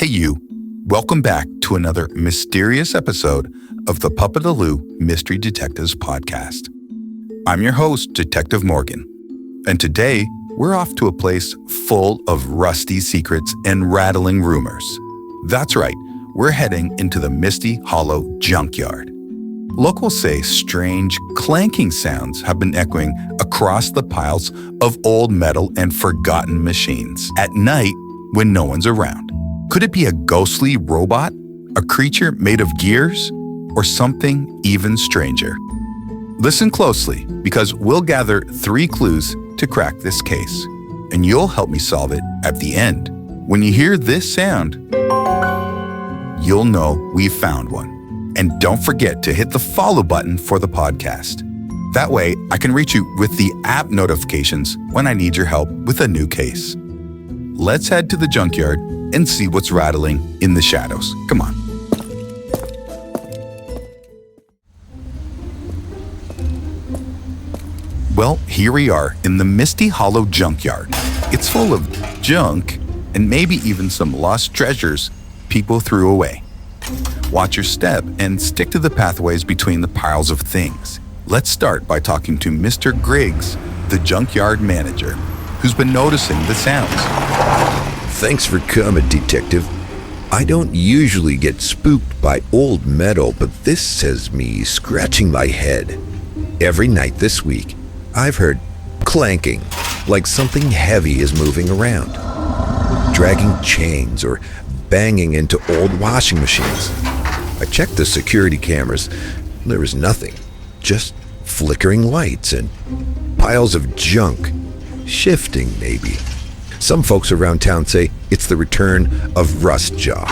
you. Welcome back to another mysterious episode of the Puppet-a-loo Mystery Detectives podcast. I'm your host, Detective Morgan, and today we're off to a place full of rusty secrets and rattling rumors. That's right, we're heading into the Misty Hollow Junkyard. Locals say strange clanking sounds have been echoing across the piles of old metal and forgotten machines at night when no one's around. Could it be a ghostly robot, a creature made of gears, or something even stranger? Listen closely, because we'll gather 3 clues to crack this case, and you'll help me solve it at the end. When you hear this sound, you'll know we've found one. And don't forget to hit the follow button for the podcast. That way, I can reach you with the app notifications when I need your help with a new case. Let's head to the junkyard and see what's rattling in the shadows. Come on. Well, here we are in the Misty Hollow Junkyard. It's full of junk and maybe even some lost treasures people threw away. Watch your step and stick to the pathways between the piles of things. Let's start by talking to Mr. Griggs, the junkyard manager, who's been noticing the sounds. Thanks for coming, Detective. I don't usually get spooked by old metal, but this has me scratching my head. Every night this week, I've heard clanking, like something heavy is moving around, dragging chains or banging into old washing machines. I checked the security cameras. There was nothing, just flickering lights and piles of junk, shifting maybe. Some folks around town say it's the return of Rustjaw,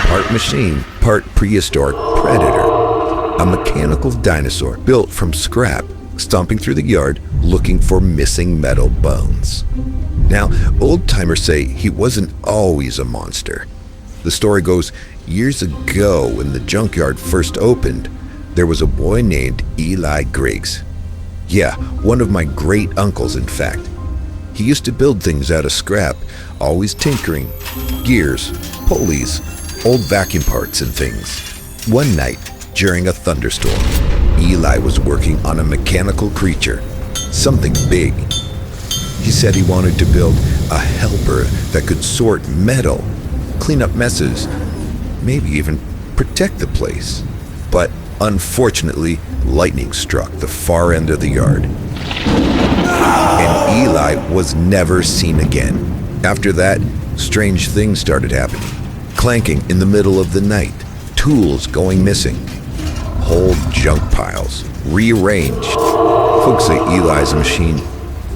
part machine, part prehistoric predator, a mechanical dinosaur built from scrap, stomping through the yard looking for missing metal bones. Now, old-timers say he wasn't always a monster. The story goes, years ago when the junkyard first opened, there was a boy named Eli Griggs. Yeah, one of my great uncles, in fact. He used to build things out of scrap, always tinkering, gears, pulleys, old vacuum parts and things. One night, during a thunderstorm, Eli was working on a mechanical creature, something big. He said he wanted to build a helper that could sort metal, clean up messes, maybe even protect the place. But unfortunately, lightning struck the far end of the yard. And Eli was never seen again. After that, strange things started happening. Clanking in the middle of the night, tools going missing, whole junk piles rearranged. Folks say Eli's machine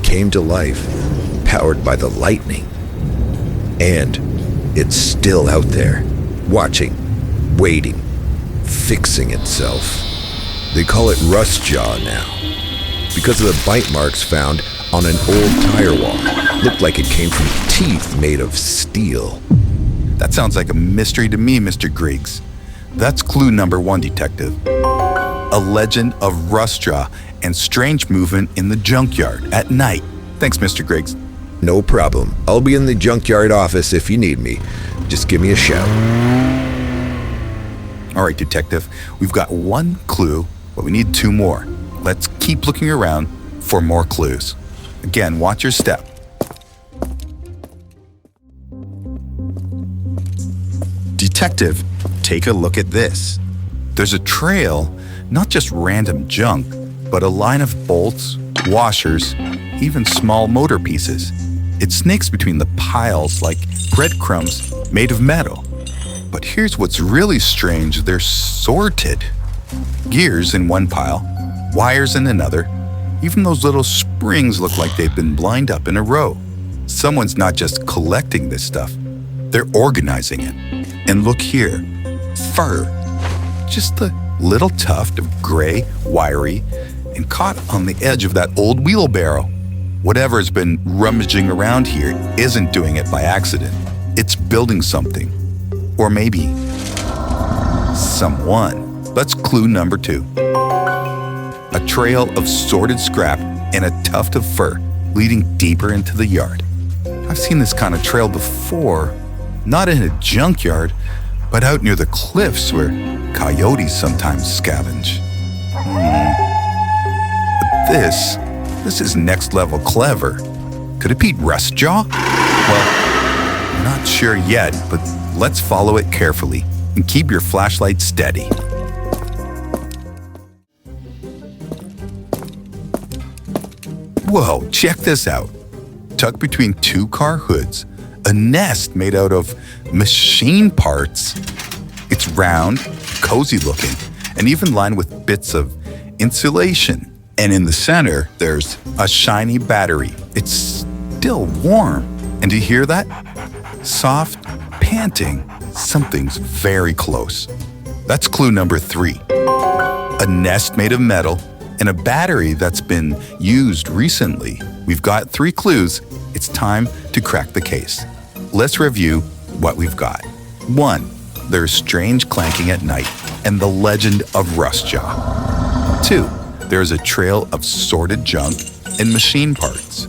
came to life, powered by the lightning. And it's still out there, watching, waiting, fixing itself. They call it Rustjaw now, because of the bite marks found on an old tire wall. Looked like it came from teeth made of steel. That sounds like a mystery to me, Mr. Griggs. That's clue number 1, Detective. A legend of Rustjaw and strange movement in the junkyard at night. Thanks, Mr. Griggs. No problem. I'll be in the junkyard office if you need me. Just give me a shout. All right, Detective. We've got 1 clue, but we need 2 more. Let's keep looking around for more clues. Again, watch your step. Detective, take a look at this. There's a trail, not just random junk, but a line of bolts, washers, even small motor pieces. It snakes between the piles like breadcrumbs made of metal. But here's what's really strange. They're sorted. Gears in one pile, wires in another. Even those little springs look like they've been lined up in a row. Someone's not just collecting this stuff, they're organizing it. And look here, fur. Just a little tuft of gray, wiry, and caught on the edge of that old wheelbarrow. Whatever's been rummaging around here isn't doing it by accident. It's building something. Or maybe someone. That's clue number 2. A trail of sorted scrap and a tuft of fur leading deeper into the yard. I've seen this kind of trail before, Not in a junkyard, but out near the cliffs where coyotes sometimes scavenge. But this is next level clever. Could it be Rustjaw? Well, I'm not sure yet, but let's follow it carefully and keep your flashlight steady. Whoa, check this out. Tucked between two car hoods, a nest made out of machine parts. It's round, cozy looking, and even lined with bits of insulation. And in the center, there's a shiny battery. It's still warm. And do you hear that? Soft, panting. Something's very close. That's clue number 3. A nest made of metal and a battery that's been used recently. We've got 3 clues. It's time to crack the case. Let's review what we've got. 1. There's strange clanking at night and the legend of Rustjaw. 2. There's a trail of sorted junk and machine parts.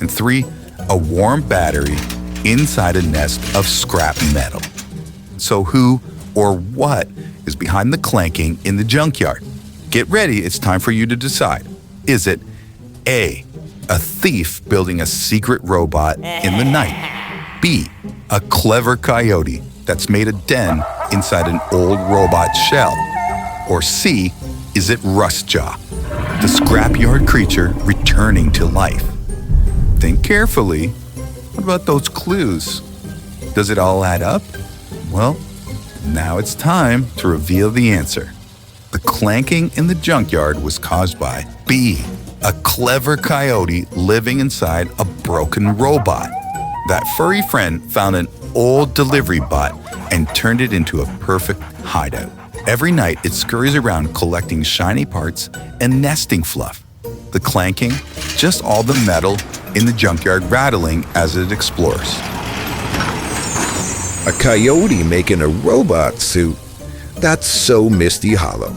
And 3. A warm battery inside a nest of scrap metal. So who or what is behind the clanking in the junkyard? Get ready, it's time for you to decide. Is it A, a thief building a secret robot in the night? B, a clever coyote that's made a den inside an old robot shell? Or C, is it Rustjaw, the scrapyard creature returning to life? Think carefully. What about those clues? Does it all add up? Well, now it's time to reveal the answer. The clanking in the junkyard was caused by B, a clever coyote living inside a broken robot. That furry friend found an old delivery bot and turned it into a perfect hideout. Every night, it scurries around collecting shiny parts and nesting fluff. The clanking, just all the metal in the junkyard rattling as it explores. A coyote making a robot suit? That's so Misty Hollow.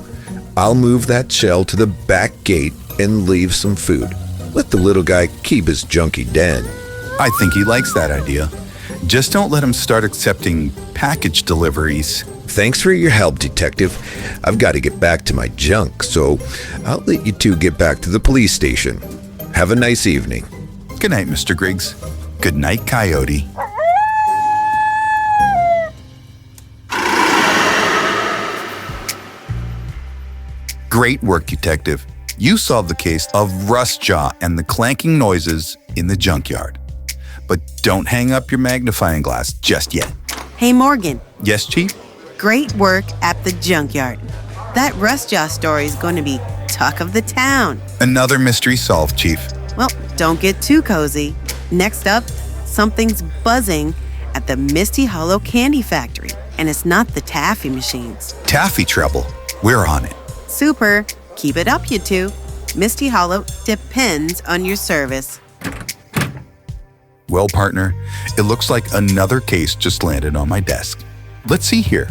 I'll move that shell to the back gate and leave some food. Let the little guy keep his junky den. I think he likes that idea. Just don't let him start accepting package deliveries. Thanks for your help, Detective. I've got to get back to my junk, so I'll let you two get back to the police station. Have a nice evening. Good night, Mr. Griggs. Good night, Coyote. Great work, Detective. You solved the case of Rustjaw and the clanking noises in the junkyard. But don't hang up your magnifying glass just yet. Hey, Morgan. Yes, Chief? Great work at the junkyard. That Rustjaw story is going to be talk of the town. Another mystery solved, Chief. Well, don't get too cozy. Next up, something's buzzing at the Misty Hollow Candy Factory. And it's not the taffy machines. Taffy trouble. We're on it. Super. Keep it up, you two. Misty Hollow depends on your service. Well, partner, it looks like another case just landed on my desk. Let's see here.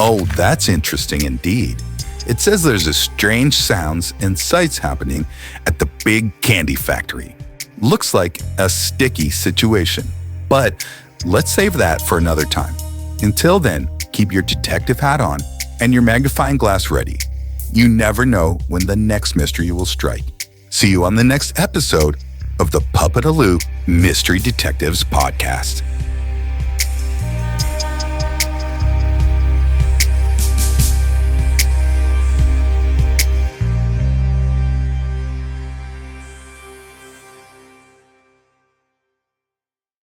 Oh, that's interesting indeed. It says there's a strange sounds and sights happening at the big candy factory. Looks like a sticky situation, but let's save that for another time. Until then, keep your detective hat on and your magnifying glass ready. You never know when the next mystery will strike. See you on the next episode of the Puppet-a-loo Mystery Detectives Podcast.